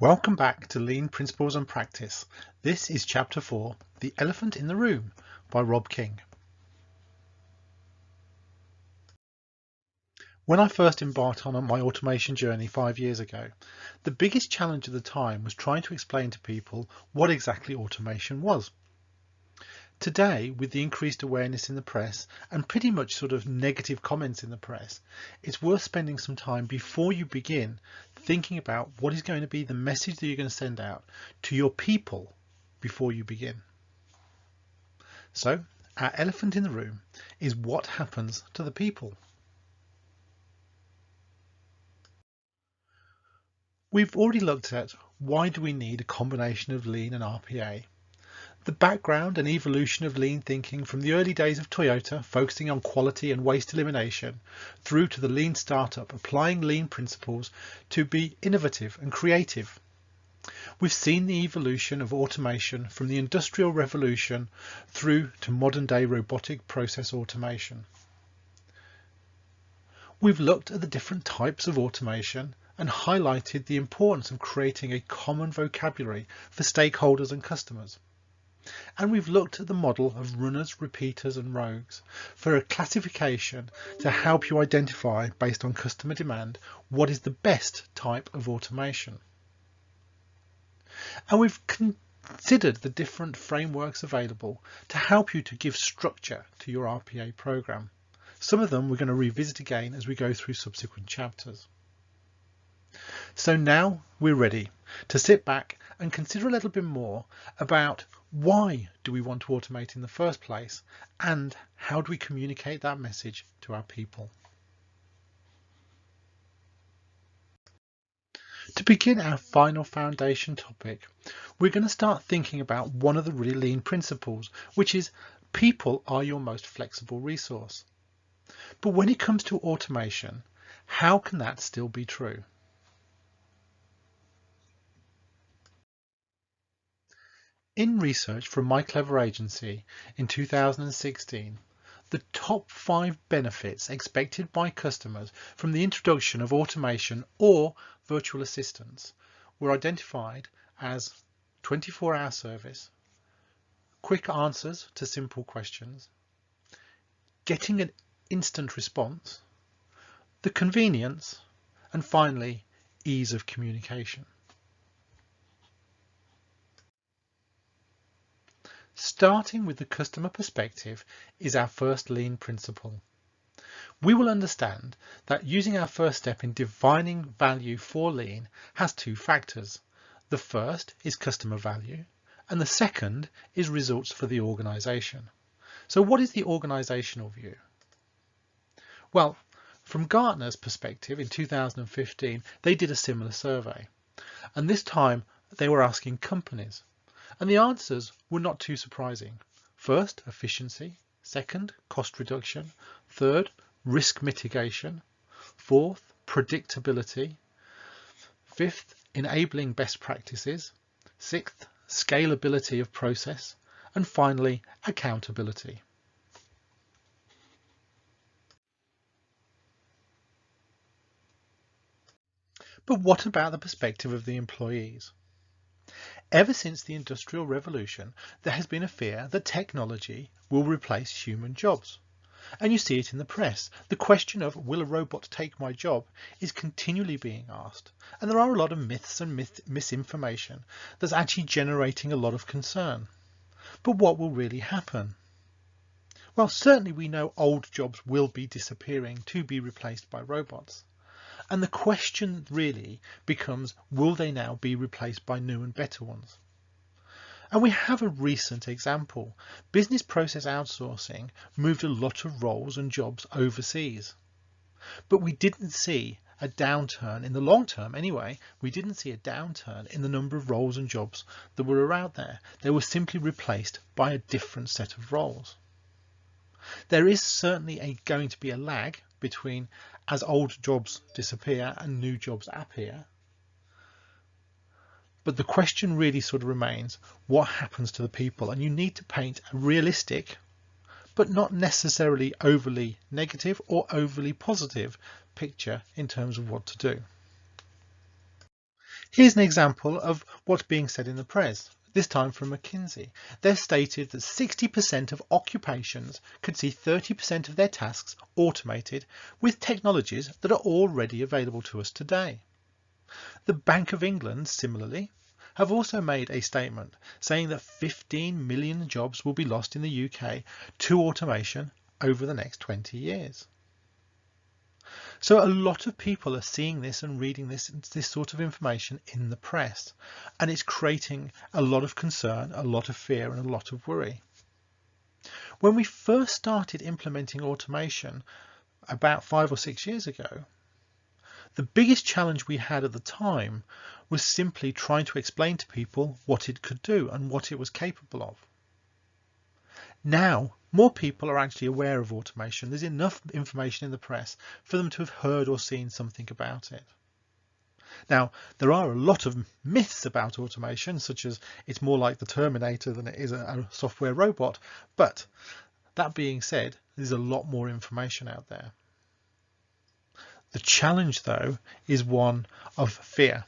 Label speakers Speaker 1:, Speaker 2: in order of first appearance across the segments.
Speaker 1: Welcome back to Lean Principles and Practice. This is Chapter 4, The Elephant in the Room by Rob King. When I first embarked on my automation journey 5 years ago, the biggest challenge at the time was trying to explain to people what exactly automation was. Today, with the increased awareness in the press and pretty much sort of negative comments in the press, it's worth spending some time before you begin thinking about what is going to be the message that you're going to send out to your people before you begin. So, our elephant in the room is what happens to the people. We've already looked at why do we need a combination of Lean and RPA. The background and evolution of Lean thinking from the early days of Toyota, focusing on quality and waste elimination, through to the Lean startup applying Lean principles to be innovative and creative. We've seen the evolution of automation from the Industrial Revolution through to modern day robotic process automation. We've looked at the different types of automation and highlighted the importance of creating a common vocabulary for stakeholders and customers. And we've looked at the model of runners, repeaters and rogues for a classification to help you identify, based on customer demand, what is the best type of automation. And we've considered the different frameworks available to help you to give structure to your RPA program. Some of them we're going to revisit again as we go through subsequent chapters. So now we're ready to sit back and consider a little bit more about why do we want to automate in the first place and how do we communicate that message to our people. To begin our final foundation topic, we're going to start thinking about one of the really Lean principles, which is people are your most flexible resource. But when it comes to automation, how can that still be true? In research from My Clever Agency in 2016, the top 5 benefits expected by customers from the introduction of automation or virtual assistants were identified as 24-hour service, quick answers to simple questions, getting an instant response, the convenience, and finally, ease of communication. Starting with the customer perspective is our first Lean principle. We will understand that using our first step in defining value for Lean has 2 factors. The first is customer value, and the second is results for the organization. So what is the organizational view? Well, from Gartner's perspective in 2015, they did a similar survey, and this time they were asking companies. And the answers were not too surprising. First, efficiency. Second, cost reduction. Third, risk mitigation. Fourth, predictability. Fifth, enabling best practices. Sixth, scalability of process. And finally, accountability. But what about the perspective of the employees? Ever since the Industrial Revolution, there has been a fear that technology will replace human jobs. And you see it in the press. The question of will a robot take my job is continually being asked. And there are a lot of myths and misinformation that's actually generating a lot of concern. But what will really happen? Well, certainly we know old jobs will be disappearing to be replaced by robots. And the question really becomes, will they now be replaced by new and better ones? And we have a recent example. Business process outsourcing moved a lot of roles and jobs overseas. But we didn't see a downturn in the long term anyway. We didn't see a downturn in the number of roles and jobs that were out there. They were simply replaced by a different set of roles. There is certainly going to be a lag between as old jobs disappear and new jobs appear. But the question really sort of remains, what happens to the people? And you need to paint a realistic, but not necessarily overly negative or overly positive picture in terms of what to do. Here's an example of what's being said in the press, this time from McKinsey. They've stated that 60% of occupations could see 30% of their tasks automated with technologies that are already available to us today. The Bank of England, similarly, have also made a statement saying that 15 million jobs will be lost in the UK to automation over the next 20 years. So a lot of people are seeing this and reading this sort of information in the press, and it's creating a lot of concern, a lot of fear, and a lot of worry. When we first started implementing automation about 5 or 6 years ago, the biggest challenge we had at the time was simply trying to explain to people what it could do and what it was capable of. Now, more people are actually aware of automation. There's enough information in the press for them to have heard or seen something about it. Now, there are a lot of myths about automation, such as it's more like the Terminator than it is a software robot. But that being said, there's a lot more information out there. The challenge, though, is one of fear.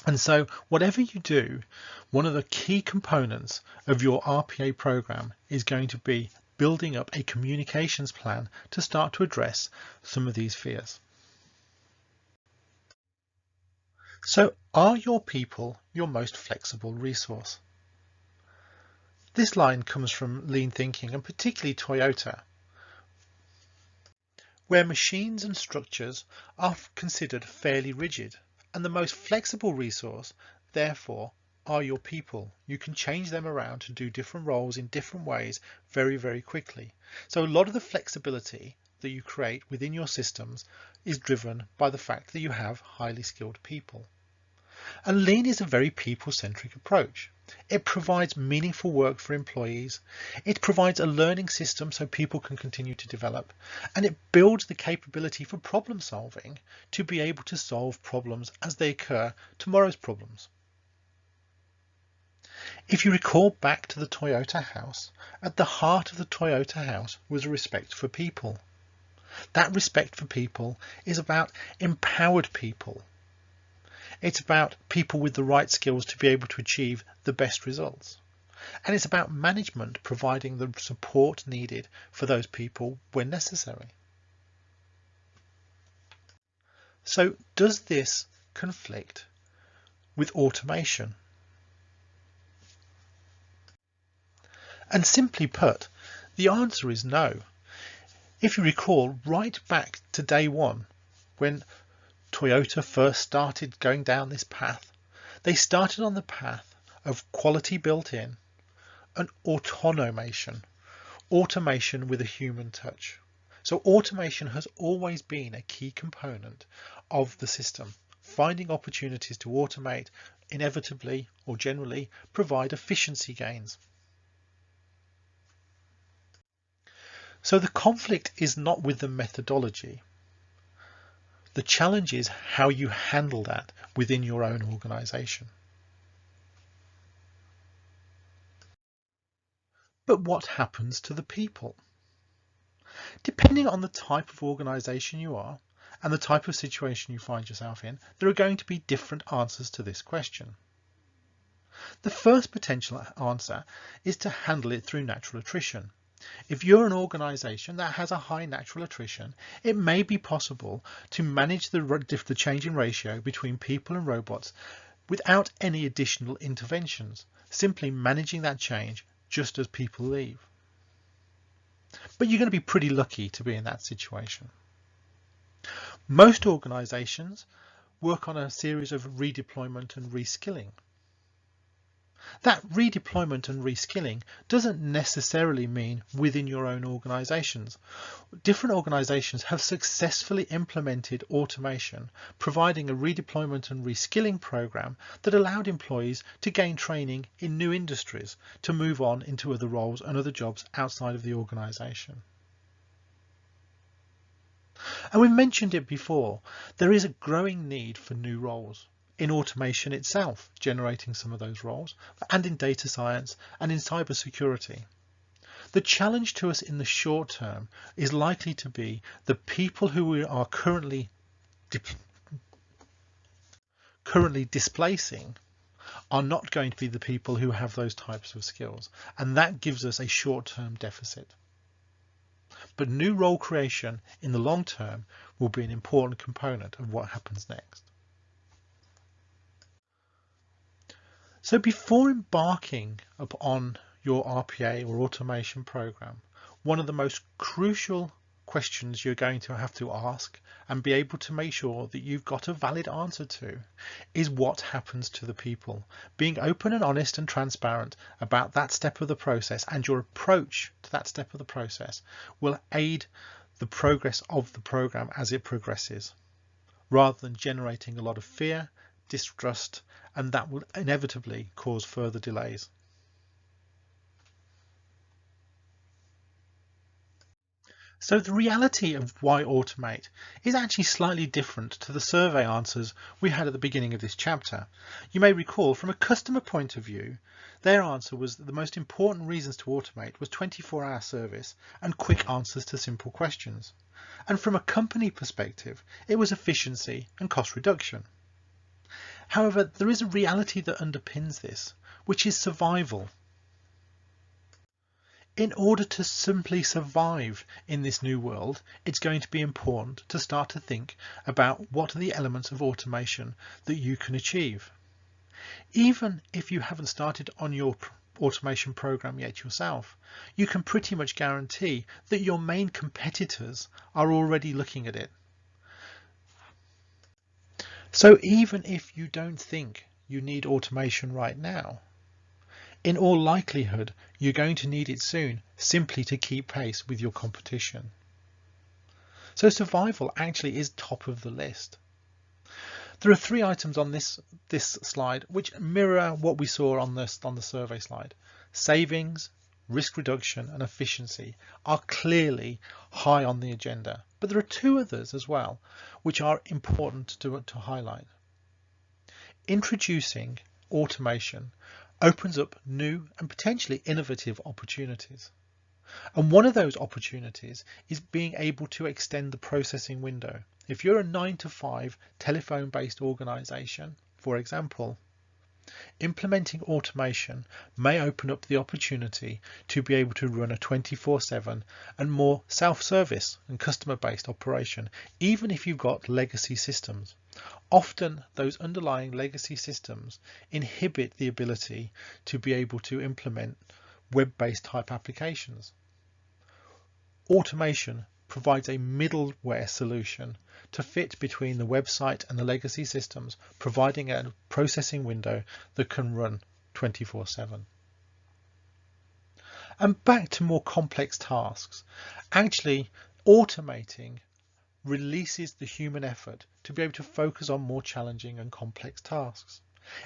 Speaker 1: And so whatever you do, one of the key components of your RPA program is going to be building up a communications plan to start to address some of these fears. So are your people your most flexible resource? This line comes from lean thinking, and particularly Toyota, where machines and structures are considered fairly rigid, and the most flexible resource, therefore, are your people. You can change them around to do different roles in different ways very, very quickly. So a lot of the flexibility that you create within your systems is driven by the fact that you have highly skilled people. And lean is a very people-centric approach. It provides meaningful work for employees. It provides a learning system so people can continue to develop, and it builds the capability for problem solving to be able to solve problems as they occur, tomorrow's problems. If you recall back to the Toyota house, at the heart of the Toyota house was a respect for people. That respect for people is about empowered people. It's about people with the right skills to be able to achieve the best results. And it's about management providing the support needed for those people when necessary. So does this conflict with automation? And simply put, the answer is no. If you recall, right back to day one, when Toyota first started going down this path, they started on the path of quality built in and automation with a human touch. So automation has always been a key component of the system. Finding opportunities to automate inevitably or generally provide efficiency gains. So the conflict is not with the methodology. The challenge is how you handle that within your own organization. But what happens to the people? Depending on the type of organization you are and the type of situation you find yourself in, there are going to be different answers to this question. The first potential answer is to handle it through natural attrition. If you're an organization that has a high natural attrition, it may be possible to manage the change in ratio between people and robots without any additional interventions, simply managing that change just as people leave. But you're going to be pretty lucky to be in that situation. Most organizations work on a series of redeployment and reskilling. That redeployment and reskilling doesn't necessarily mean within your own organizations. Different organizations have successfully implemented automation, providing a redeployment and reskilling program that allowed employees to gain training in new industries to move on into other roles and other jobs outside of the organization. And we mentioned it before, there is a growing need for new roles. In automation itself, generating some of those roles, and in data science and in cybersecurity. The challenge to us in the short term is likely to be the people who we are currently currently displacing are not going to be the people who have those types of skills, and that gives us a short-term deficit. But new role creation in the long term will be an important component of what happens next. So before embarking upon your RPA or automation program, one of the most crucial questions you're going to have to ask and be able to make sure that you've got a valid answer to is what happens to the people. Being open and honest and transparent about that step of the process and your approach to that step of the process will aid the progress of the program as it progresses, rather than generating a lot of fear, distrust, and that will inevitably cause further delays. So the reality of why automate is actually slightly different to the survey answers we had at the beginning of this chapter. You may recall from a customer point of view, their answer was that the most important reasons to automate was 24-hour service and quick answers to simple questions. And from a company perspective, it was efficiency and cost reduction. However, there is a reality that underpins this, which is survival. In order to simply survive in this new world, it's going to be important to start to think about what are the elements of automation that you can achieve. Even if you haven't started on your automation program yet yourself, you can pretty much guarantee that your main competitors are already looking at it. So even if you don't think you need automation right now, in all likelihood, you're going to need it soon, simply to keep pace with your competition. So survival actually is top of the list. There are 3 items on this slide which mirror what we saw on the survey slide. Savings, risk reduction, and efficiency are clearly high on the agenda, but there are 2 others as well which are important to highlight. Introducing automation opens up new and potentially innovative opportunities. And one of those opportunities is being able to extend the processing window. If you're a 9-to-5 telephone-based organization, for example, implementing automation may open up the opportunity to be able to run a 24/7 and more self-service and customer-based operation, even if you've got legacy systems. Often those underlying legacy systems inhibit the ability to be able to implement web-based type applications. Automation provides a middleware solution to fit between the website and the legacy systems, providing a processing window that can run 24/7. And back to more complex tasks. Actually, automating releases the human effort to be able to focus on more challenging and complex tasks.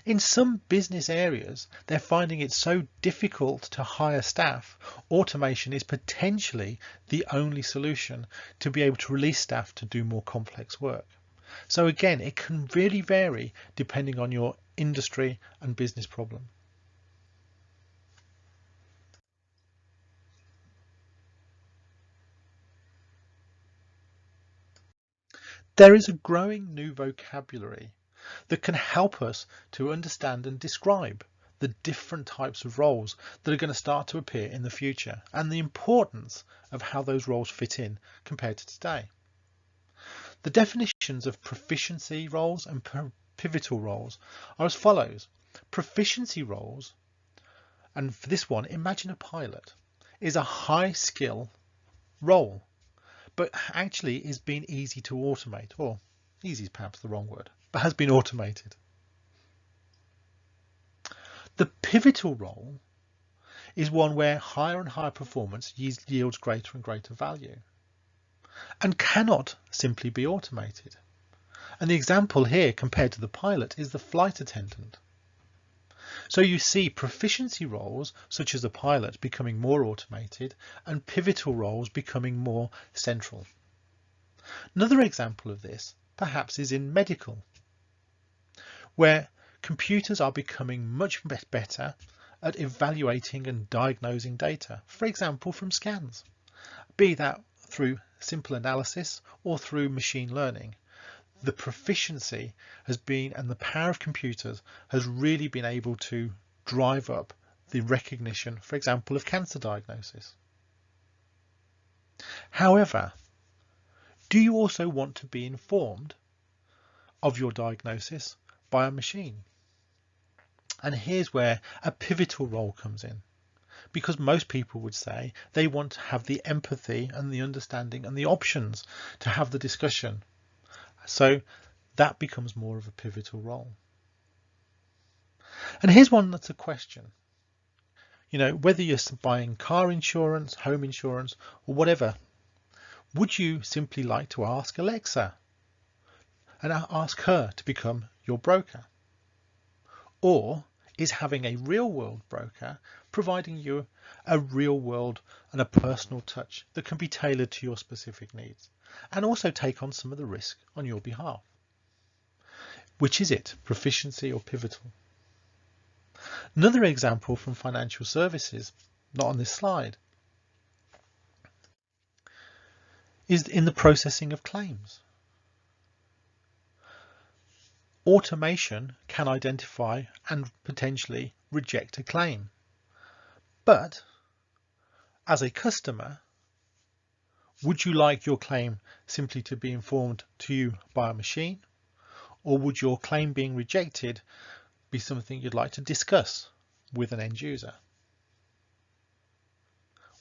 Speaker 1: In some business areas, they're finding it so difficult to hire staff, automation is potentially the only solution to be able to release staff to do more complex work. So again, it can really vary depending on your industry and business problem. There is a growing new vocabulary that can help us to understand and describe the different types of roles that are going to start to appear in the future and the importance of how those roles fit in compared to today. The definitions of proficiency roles and pivotal roles are as follows. Proficiency roles, and for this one, imagine a pilot, is a high skill role, but actually is being easy to automate, or easy is perhaps the wrong word, but has been automated. The pivotal role is one where higher and higher performance yields greater and greater value and cannot simply be automated. And the example here compared to the pilot is the flight attendant. So you see proficiency roles such as the pilot becoming more automated and pivotal roles becoming more central. Another example of this perhaps is in medical, where computers are becoming much better at evaluating and diagnosing data, for example from scans, be that through simple analysis or through machine learning. the proficiency has been, and the power of computers has really been able to drive up the recognition, for example, of cancer diagnosis. However, do you also want to be informed of your diagnosis by a machine? And here's where a pivotal role comes in, because most people would say they want to have the empathy and the understanding and the options to have the discussion. So that becomes more of a pivotal role. And here's one that's a question. You know, whether you're buying car insurance, home insurance, or whatever, would you simply like to ask Alexa and ask her to become your broker? Or is having a real world broker providing you a real world and a personal touch that can be tailored to your specific needs and also take on some of the risk on your behalf? Which is it, proficiency or pivotal? Another example from financial services, not on this slide, is in the processing of claims. Automation can identify and potentially reject a claim. But as a customer, would you like your claim simply to be informed to you by a machine? Or would your claim being rejected be something you'd like to discuss with an end user?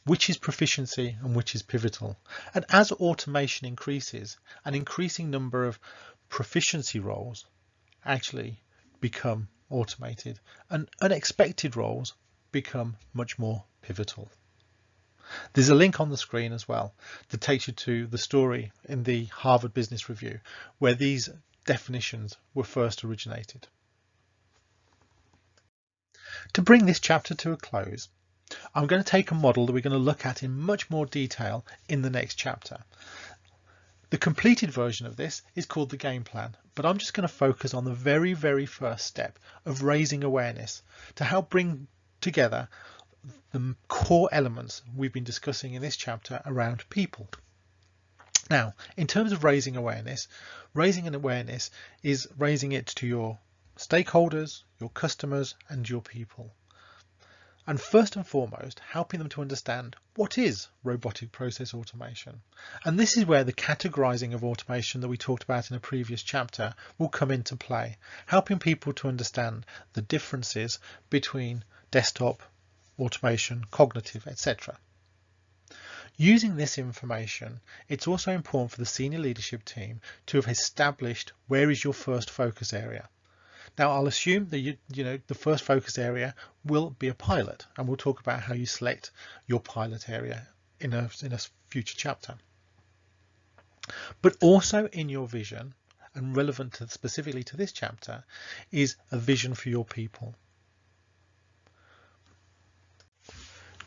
Speaker 1: Which is proficiency and which is pivotal? And as automation increases, an increasing number of proficiency roles actually become automated and unexpected roles become much more pivotal. There's a link on the screen as well that takes you to the story in the Harvard Business Review where these definitions were first originated. To bring this chapter to a close, I'm going to take a model that we're going to look at in much more detail in the next chapter. The completed version of this is called the game plan, but I'm just going to focus on the very, very first step of raising awareness to help bring together the core elements we've been discussing in this chapter around people. Now, in terms of raising an awareness is raising it to your stakeholders, your customers, and your people. And first and foremost, helping them to understand what is robotic process automation. And this is where the categorizing of automation that we talked about in a previous chapter will come into play, helping people to understand the differences between desktop, automation, cognitive, etc. Using this information, it's also important for the senior leadership team to have established where is your first focus area. Now, I'll assume that the first focus area will be a pilot, and we'll talk about how you select your pilot area in a future chapter. But also in your vision, and relevant specifically to this chapter, is a vision for your people.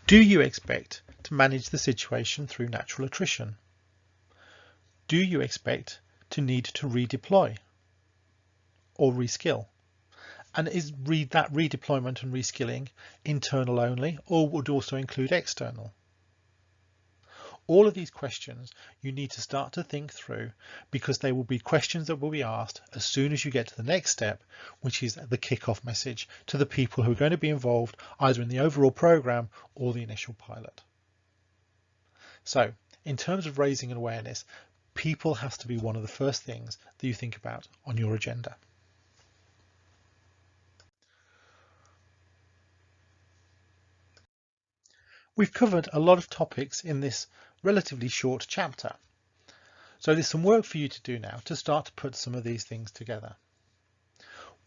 Speaker 1: Do you expect to manage the situation through natural attrition? Do you expect to need to redeploy or reskill? And is that redeployment and reskilling internal only, or would also include external? All of these questions you need to start to think through, because they will be questions that will be asked as soon as you get to the next step, which is the kickoff message to the people who are going to be involved either in the overall program or the initial pilot. So in terms of raising an awareness, people has to be one of the first things that you think about on your agenda. We've covered a lot of topics in this relatively short chapter. So there's some work for you to do now to start to put some of these things together.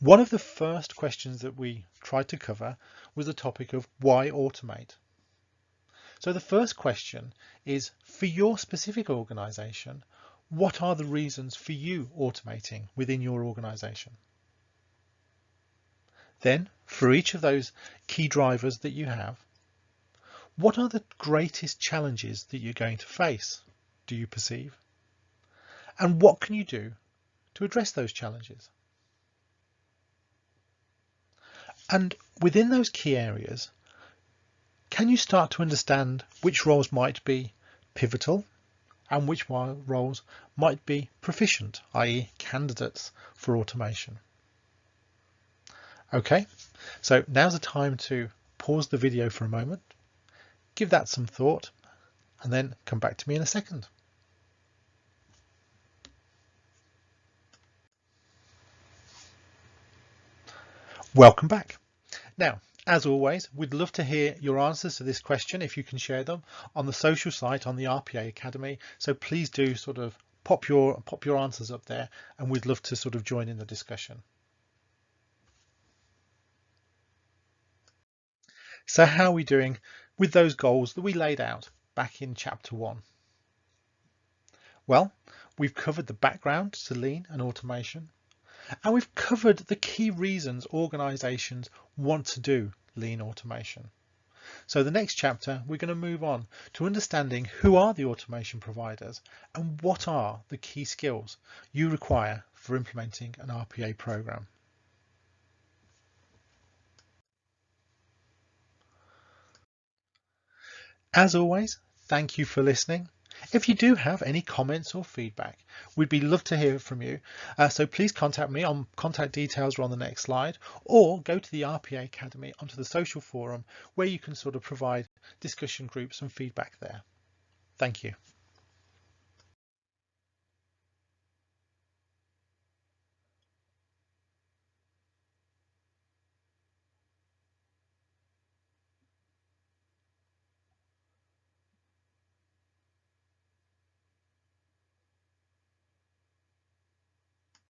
Speaker 1: One of the first questions that we tried to cover was the topic of why automate. So the first question is, for your specific organization, what are the reasons for you automating within your organization? Then, for each of those key drivers that you have, what are the greatest challenges that you're going to face, do you perceive? And what can you do to address those challenges? And within those key areas, can you start to understand which roles might be pivotal and which roles might be proficient, i.e. candidates for automation. Okay, so now's the time to pause the video for a moment, give that some thought, and then come back to me in a second. Welcome back. Now, as always, we'd love to hear your answers to this question if you can share them on the social site on the RPA Academy. So please do sort of pop your answers up there, and we'd love to sort of join in the discussion. So how are we doing with those goals that we laid out back in chapter 1? Well, we've covered the background to lean and automation, and we've covered the key reasons organizations want to do lean automation. So the next chapter, we're going to move on to understanding who are the automation providers and what are the key skills you require for implementing an RPA program. As always, thank you for listening. If you do have any comments or feedback, we'd be love to hear from you. So please contact me. On contact details are on the next slide, or go to the RPA Academy onto the social forum where you can sort of provide discussion groups and feedback there. Thank you.